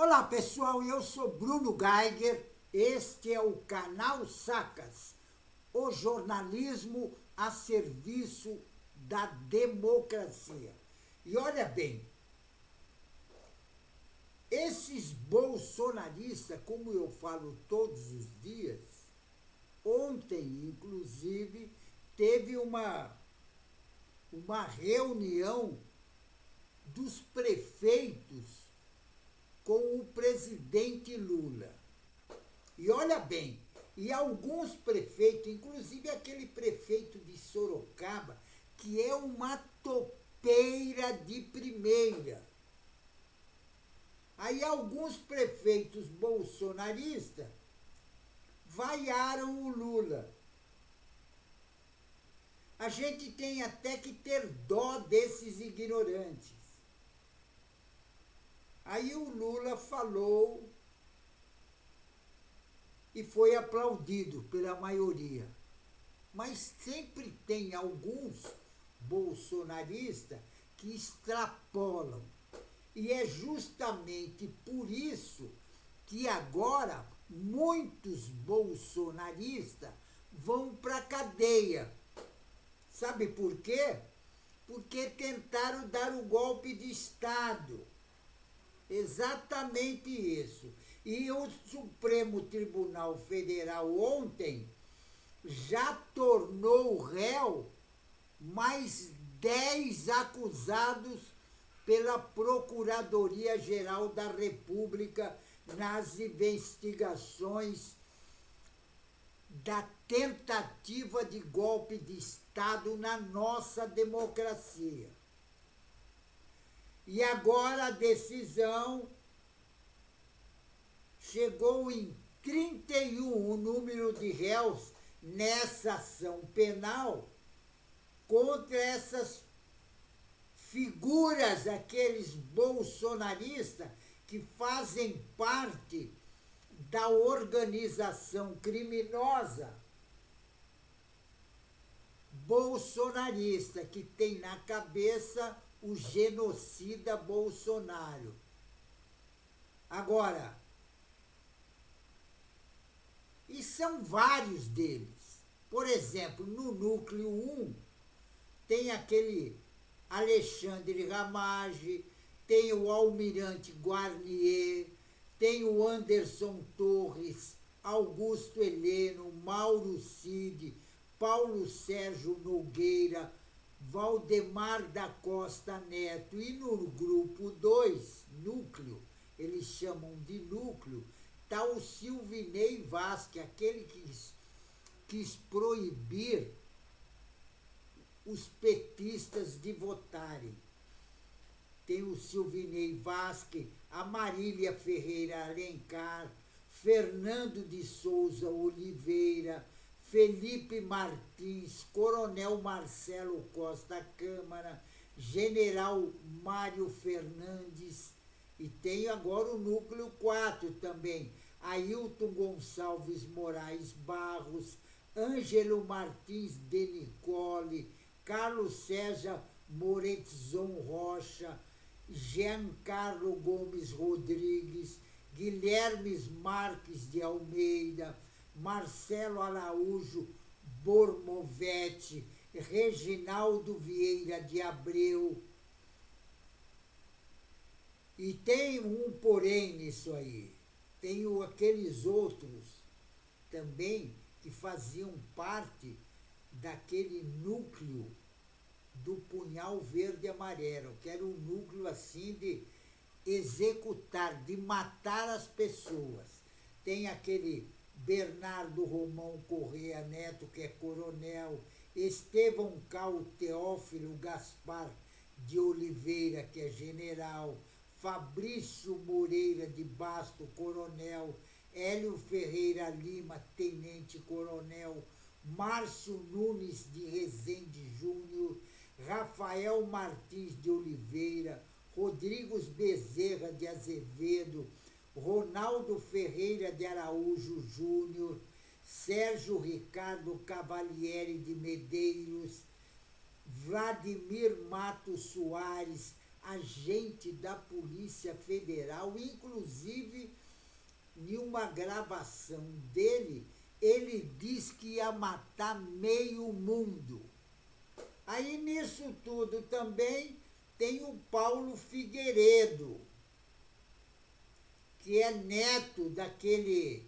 Olá pessoal, eu sou Bruno Geiger, este é o canal Sacas, o jornalismo a serviço da democracia. E olha bem, esses bolsonaristas, como eu falo todos os dias, ontem inclusive teve uma reunião dos prefeitos com o presidente Lula. E olha bem, e alguns prefeitos, inclusive aquele prefeito de Sorocaba, que é uma topeira de primeira. Aí alguns prefeitos bolsonaristas vaiaram o Lula. A gente tem até que ter dó desses ignorantes. Aí o Lula falou e foi aplaudido pela maioria. Mas sempre tem alguns bolsonaristas que extrapolam. E é justamente por isso que agora muitos bolsonaristas vão para a cadeia. Sabe por quê? Porque tentaram dar o golpe de Estado. Exatamente isso. E o Supremo Tribunal Federal ontem já tornou réu mais 10 acusados pela Procuradoria-Geral da República nas investigações da tentativa de golpe de Estado na nossa democracia. E agora a decisão chegou em 31 o número de réus nessa ação penal contra essas figuras, aqueles bolsonaristas que fazem parte da organização criminosa bolsonarista, que tem na cabeça o genocida Bolsonaro. Agora, e são vários deles. Por exemplo, no núcleo 1, tem aquele Alexandre Ramage, tem o Almirante Guarnier, tem o Anderson Torres, Augusto Heleno, Mauro Cid, Paulo Sérgio Nogueira, Valdemar da Costa Neto. E no grupo 2, núcleo, eles chamam de núcleo, está o Silvinei Vasquez, aquele que quis proibir os petistas de votarem. Tem o Silvinei Vasquez, a Marília Ferreira Alencar, Fernando de Souza Oliveira, Felipe Martins, Coronel Marcelo Costa Câmara, General Mário Fernandes, e tem agora o núcleo 4 também, Ailton Gonçalves Moraes Barros, Ângelo Martins de Nicole, Carlos César Moretzon Rocha, Giancarlo Gomes Rodrigues, Guilherme Marques de Almeida, Marcelo Araújo Bormovete, Reginaldo Vieira de Abreu. E tem um porém nisso aí. Tem aqueles outros também que faziam parte daquele núcleo do punhal verde e amarelo, que era um núcleo assim de executar, de matar as pessoas. Tem aquele Bernardo Romão Correia Neto, que é coronel, Estevão Cal Teófilo Gaspar de Oliveira, que é general, Fabrício Moreira de Basto, coronel, Hélio Ferreira Lima, tenente-coronel, Márcio Nunes de Rezende Júnior, Rafael Martins de Oliveira, Rodrigues Bezerra de Azevedo, Ronaldo Ferreira de Araújo Júnior, Sérgio Ricardo Cavalieri de Medeiros, Vladimir Matos Soares, agente da Polícia Federal, inclusive em uma gravação dele, ele diz que ia matar meio mundo. Aí nisso tudo também tem o Paulo Figueiredo, que é neto daquele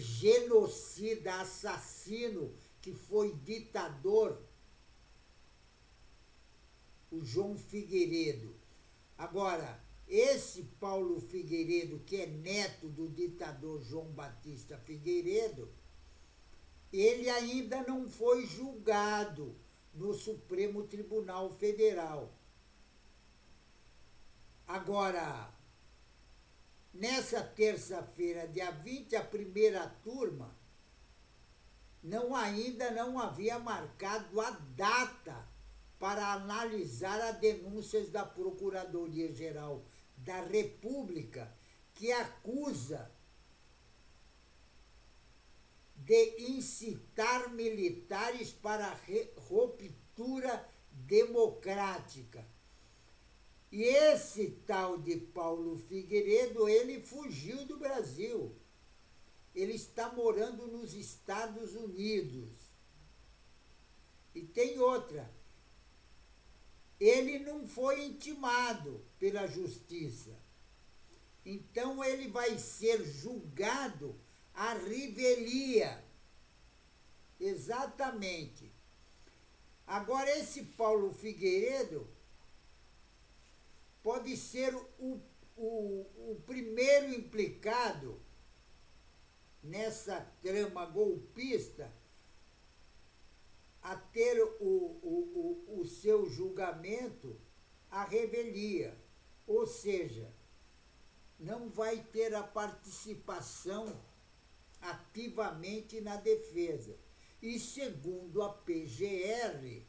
genocida, assassino, que foi ditador, o João Figueiredo. Agora, esse Paulo Figueiredo, que é neto do ditador João Batista Figueiredo, ele ainda não foi julgado no Supremo Tribunal Federal. Agora, nessa terça-feira, dia 20, a primeira turma ainda não havia marcado a data para analisar as denúncias da Procuradoria-Geral da República, que acusa de incitar militares para a ruptura democrática. E esse tal de Paulo Figueiredo, ele fugiu do Brasil. Ele está morando nos Estados Unidos. E tem outra. Ele não foi intimado pela justiça. Então ele vai ser julgado à revelia. Exatamente. Agora, esse Paulo Figueiredo pode ser o primeiro implicado nessa trama golpista a ter o seu julgamento à revelia. Ou seja, não vai ter a participação ativamente na defesa. E segundo a PGR,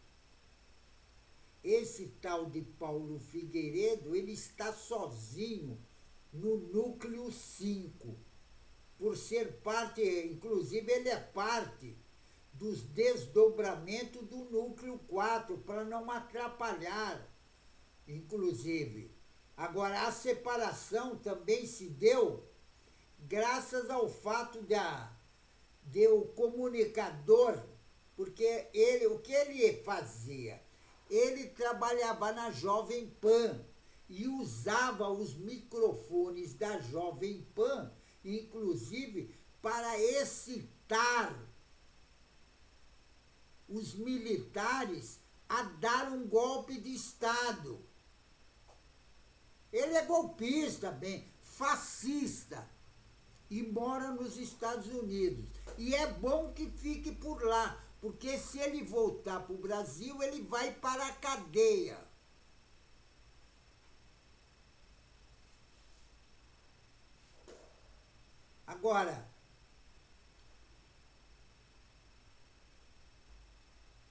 esse tal de Paulo Figueiredo, ele está sozinho no núcleo 5, por ser parte, inclusive ele é parte dos desdobramentos do núcleo 4, para não atrapalhar, inclusive. Agora, a separação também se deu graças ao fato de o comunicador, porque o que ele fazia? Ele trabalhava na Jovem Pan e usava os microfones da Jovem Pan, inclusive, para excitar os militares a dar um golpe de Estado. Ele é golpista, bem, fascista, e mora nos Estados Unidos. E é bom que fique por lá, porque se ele voltar para o Brasil, ele vai para a cadeia. Agora,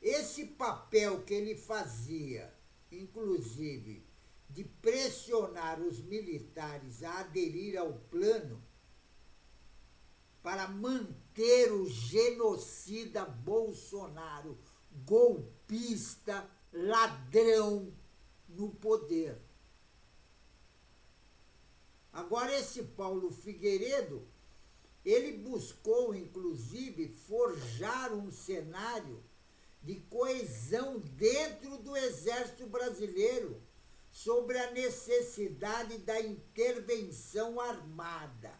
esse papel que ele fazia, inclusive, de pressionar os militares a aderir ao plano para manter o genocida Bolsonaro, golpista, ladrão, no poder. Agora, esse Paulo Figueiredo, ele buscou, inclusive, forjar um cenário de coesão dentro do Exército Brasileiro sobre a necessidade da intervenção armada.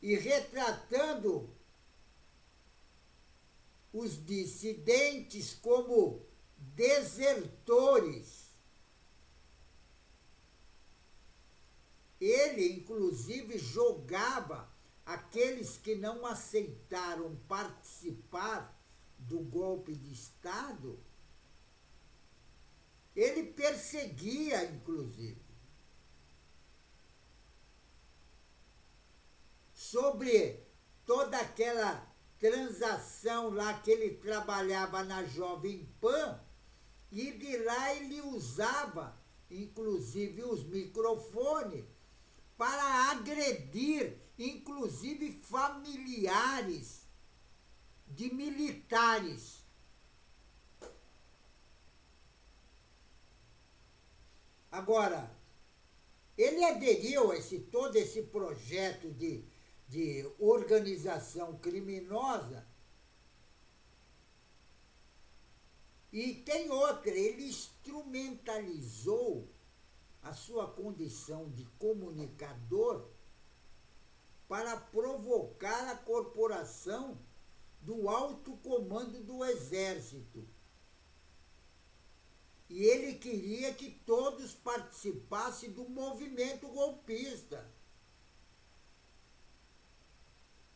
E retratando os dissidentes como desertores. Ele, inclusive, jogava aqueles que não aceitaram participar do golpe de Estado, ele perseguia, inclusive. Sobre toda aquela transação lá que ele trabalhava na Jovem Pan, e de lá ele usava, inclusive, os microfones para agredir, inclusive, familiares de militares. Agora, ele aderiu a todo esse projeto de organização criminosa. E tem outra, ele instrumentalizou a sua condição de comunicador para provocar a corporação do alto comando do Exército. E ele queria que todos participassem do movimento golpista.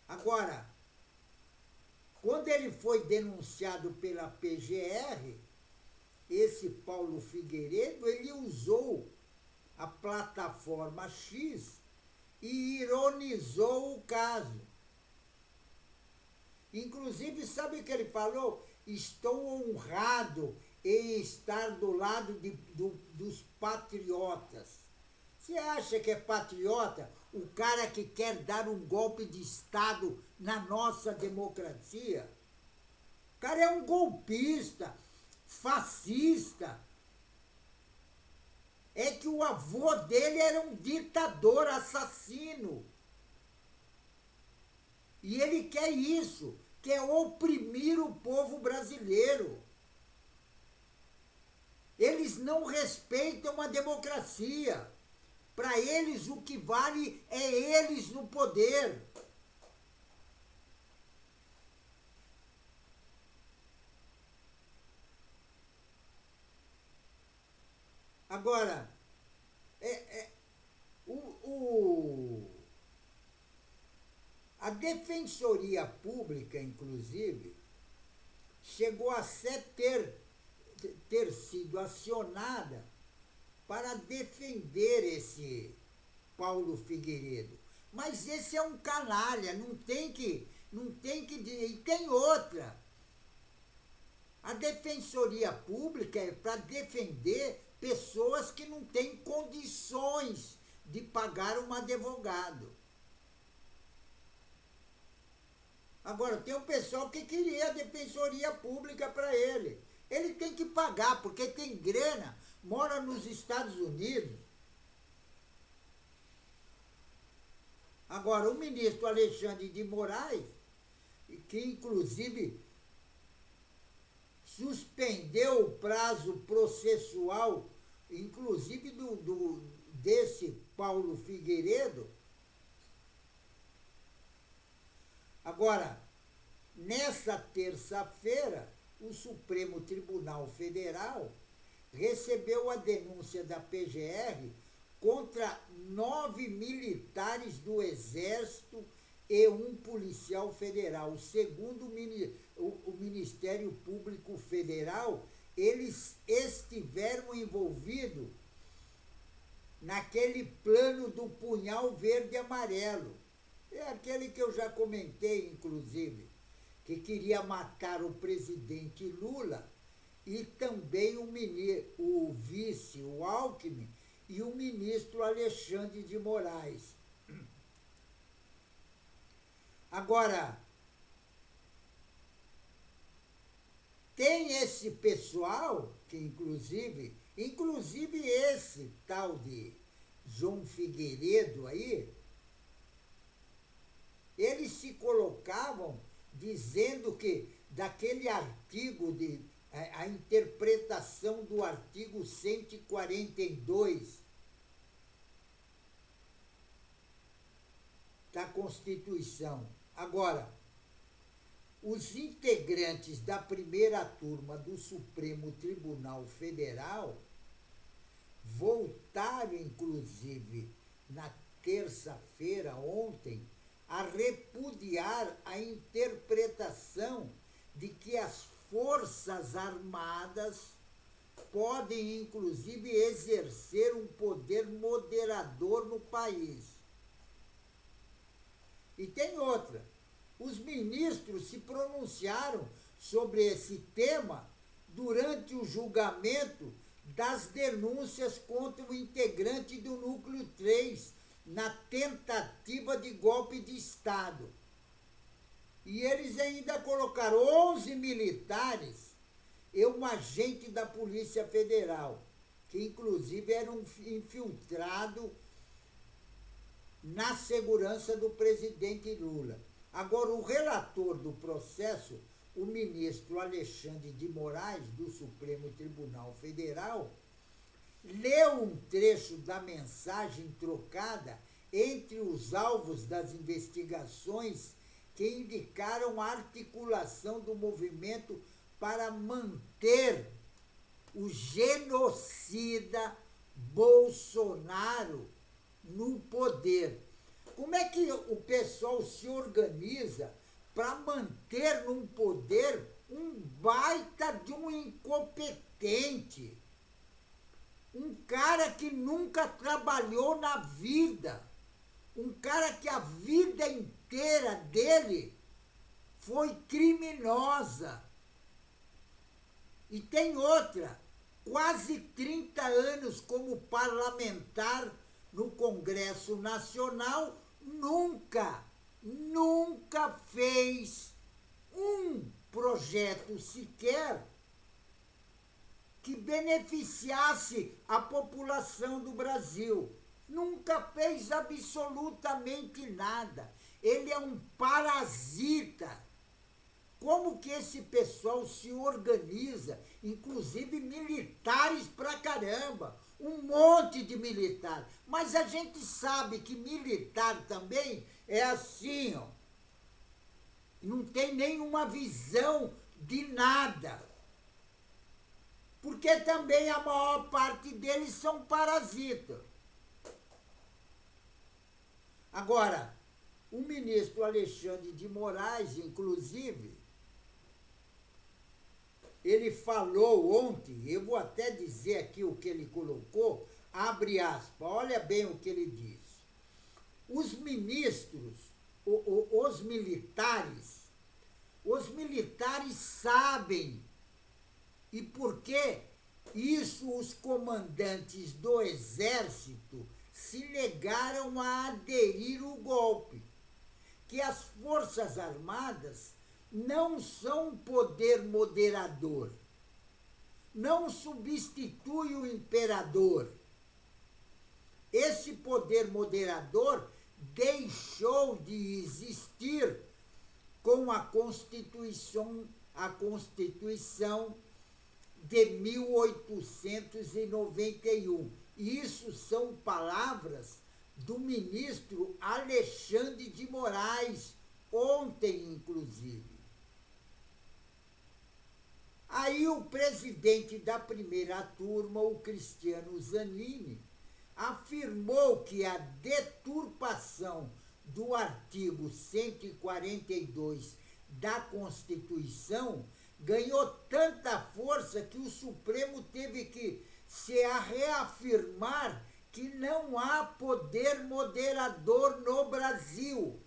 Agora, quando ele foi denunciado pela PGR, esse Paulo Figueiredo, ele usou a plataforma X e ironizou o caso. Inclusive, sabe o que ele falou? Estou honrado em estar do lado dos patriotas. Você acha que é patriota o cara que quer dar um golpe de Estado na nossa democracia? O cara é um golpista, fascista. É que o avô dele era um ditador, assassino. E ele quer isso, quer oprimir o povo brasileiro. Eles não respeitam a democracia. Para eles, o que vale é eles no poder. Agora, a Defensoria Pública, inclusive, chegou a ter sido acionada para defender esse Paulo Figueiredo. Mas esse é um canalha, não tem que... E tem outra. A Defensoria Pública é para defender pessoas que não têm condições de pagar um advogado. Agora, tem um pessoal que queria a Defensoria Pública para ele. Ele tem que pagar, porque tem grana, mora nos Estados Unidos. Agora, o ministro Alexandre de Moraes, que inclusive suspendeu o prazo processual, inclusive desse Paulo Figueiredo. Agora, nessa terça-feira, o Supremo Tribunal Federal recebeu a denúncia da PGR contra 9 militares do Exército e um policial federal. Segundo o Ministério Público Federal, eles estiveram envolvidos naquele plano do punhal verde e amarelo. É aquele que eu já comentei, inclusive, que queria matar o presidente Lula e também o vice, o Alckmin, e o ministro Alexandre de Moraes. Agora, tem esse pessoal que inclusive esse tal de João Figueiredo aí, eles se colocavam dizendo que daquele artigo, a interpretação do artigo 142 da Constituição. Agora, os integrantes da primeira turma do Supremo Tribunal Federal voltaram, inclusive, na terça-feira, ontem, a repudiar a interpretação de que as Forças Armadas podem, inclusive, exercer um poder moderador no país. E tem outra. Os ministros se pronunciaram sobre esse tema durante o julgamento das denúncias contra o integrante do Núcleo 3 na tentativa de golpe de Estado. E eles ainda colocaram 11 militares e um agente da Polícia Federal, que inclusive era um infiltrado na segurança do presidente Lula. Agora, o relator do processo, o ministro Alexandre de Moraes, do Supremo Tribunal Federal, leu um trecho da mensagem trocada entre os alvos das investigações que indicaram a articulação do movimento para manter o genocida Bolsonaro no poder. Como é que o pessoal se organiza para manter no poder um baita de um incompetente? Um cara que nunca trabalhou na vida. Um cara que a vida inteira dele foi criminosa. E tem outra, quase 30 anos como parlamentar no Congresso Nacional, nunca fez um projeto sequer que beneficiasse a população do Brasil. Nunca fez absolutamente nada. Ele é um parasita. Como que esse pessoal se organiza, inclusive militares pra caramba, um monte de militar. Mas a gente sabe que militar também é assim, ó. Não tem nenhuma visão de nada. Porque também a maior parte deles são parasitas. Agora, o ministro Alexandre de Moraes, inclusive, ele falou ontem, eu vou até dizer aqui o que ele colocou, abre aspas, olha bem o que ele diz. Os ministros, os militares sabem, e por que isso os comandantes do exército se negaram a aderir ao golpe, que as Forças Armadas não são um poder moderador, não substitui o imperador. Esse poder moderador deixou de existir com a Constituição de 1891. Isso são palavras do ministro Alexandre de Moraes, ontem, inclusive. Aí o presidente da primeira turma, o Cristiano Zanin, afirmou que a deturpação do artigo 142 da Constituição ganhou tanta força que o Supremo teve que se reafirmar que não há poder moderador no Brasil.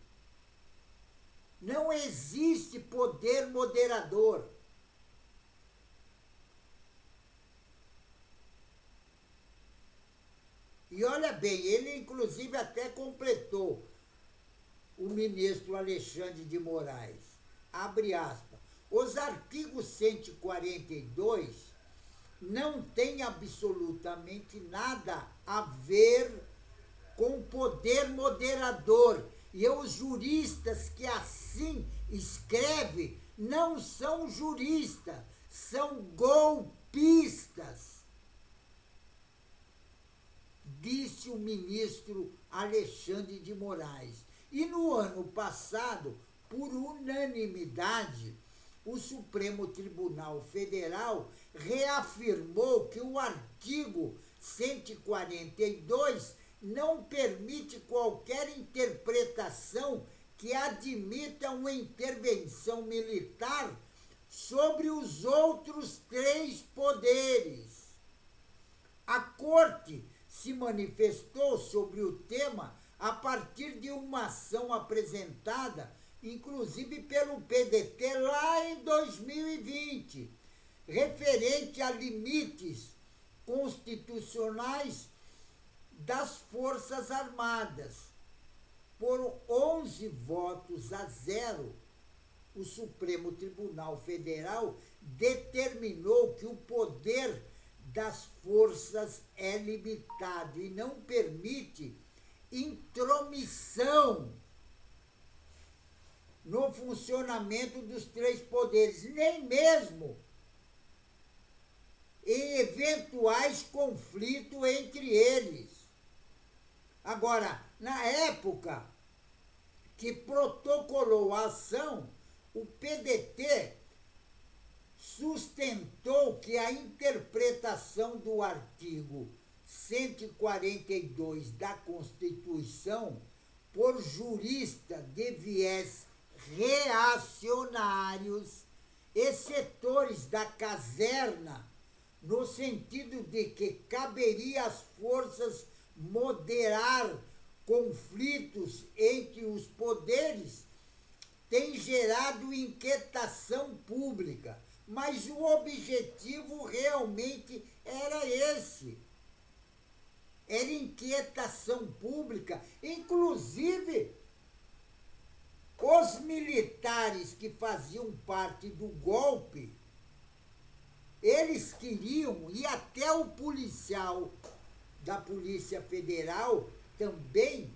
Não existe poder moderador. E olha bem, ele inclusive até completou, o ministro Alexandre de Moraes, abre aspas, os artigos 142 não têm absolutamente nada a ver com poder moderador. E os juristas que assim escrevem não são juristas, são golpistas, disse o ministro Alexandre de Moraes. E no ano passado, por unanimidade, o Supremo Tribunal Federal reafirmou que o artigo 142 não permite qualquer interpretação que admita uma intervenção militar sobre os outros três poderes. A Corte se manifestou sobre o tema a partir de uma ação apresentada, inclusive pelo PDT, lá em 2020, referente a limites constitucionais das Forças Armadas. Por 11 votos a 0, o Supremo Tribunal Federal determinou que o poder das forças é limitado e não permite intromissão no funcionamento dos três poderes, nem mesmo em eventuais conflitos entre eles. Agora, na época que protocolou a ação, o PDT sustentou que a interpretação do artigo 142 da Constituição por juristas de viés reacionários e setores da caserna, no sentido de que caberia às forças moderar conflitos entre os poderes, tem gerado inquietação pública. Mas o objetivo realmente era esse. Era inquietação pública. Inclusive, os militares que faziam parte do golpe, eles queriam, e até o policial da Polícia Federal também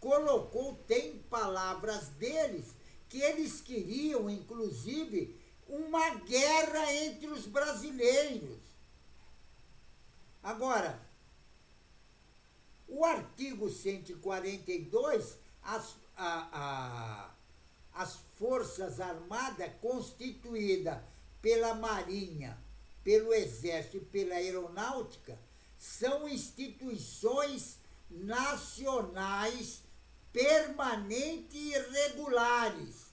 colocou, tem palavras deles, que eles queriam, inclusive, uma guerra entre os brasileiros. Agora, o artigo 142, as Forças Armadas, constituídas pela Marinha, pelo Exército e pela Aeronáutica, são instituições nacionais permanentes e regulares,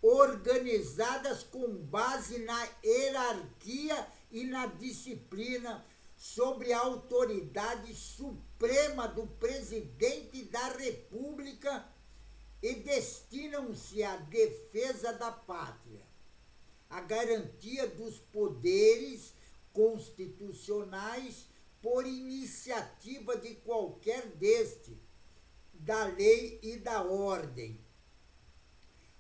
organizadas com base na hierarquia e na disciplina sob a autoridade suprema do Presidente da República e destinam-se à defesa da pátria, à garantia dos poderes constitucionais por iniciativa de qualquer deste, da lei e da ordem.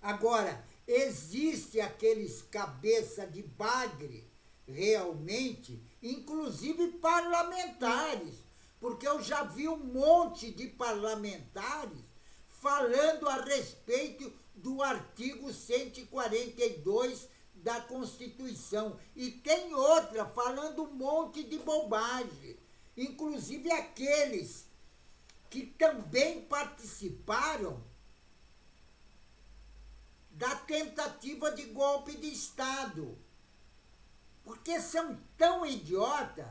Agora, existe aqueles cabeça de bagre, realmente, inclusive parlamentares, porque eu já vi um monte de parlamentares falando a respeito do artigo 142 da Constituição. E tem outra falando um monte de bobagem, inclusive aqueles que também participaram da tentativa de golpe de Estado. Porque são tão idiotas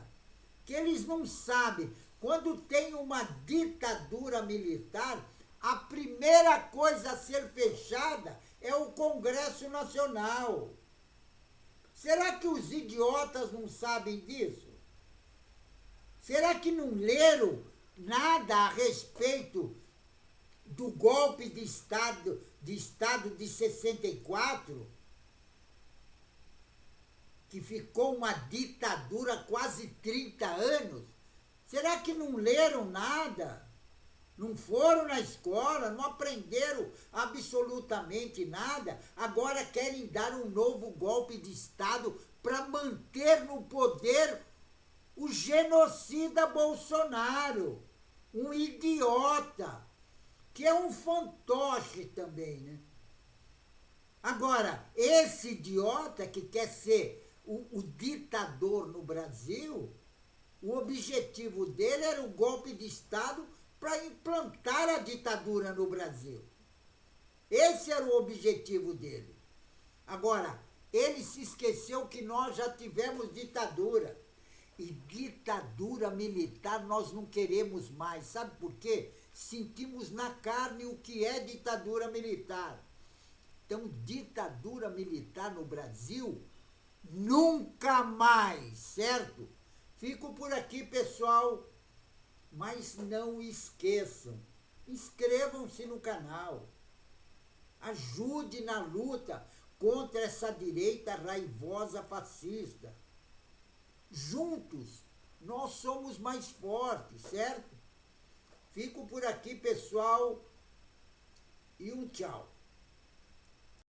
que eles não sabem. Quando tem uma ditadura militar, a primeira coisa a ser fechada é o Congresso Nacional. Será que os idiotas não sabem disso? Será que não leram nada a respeito do golpe de Estado de 64? Que ficou uma ditadura quase 30 anos? Será que não leram nada? Não foram na escola, não aprenderam absolutamente nada? Agora querem dar um novo golpe de Estado para manter no poder o genocida Bolsonaro, um idiota, que é um fantoche também, né? Agora, esse idiota que quer ser o ditador no Brasil, o objetivo dele era o golpe de Estado para implantar a ditadura no Brasil. Esse era o objetivo dele. Agora, ele se esqueceu que nós já tivemos ditadura. E ditadura militar nós não queremos mais. Sabe por quê? Sentimos na carne o que é ditadura militar. Então, ditadura militar no Brasil, nunca mais, certo? Fico por aqui, pessoal, mas não esqueçam, inscrevam-se no canal, ajude na luta contra essa direita raivosa fascista. Juntos, nós somos mais fortes, certo? Fico por aqui, pessoal, e um tchau.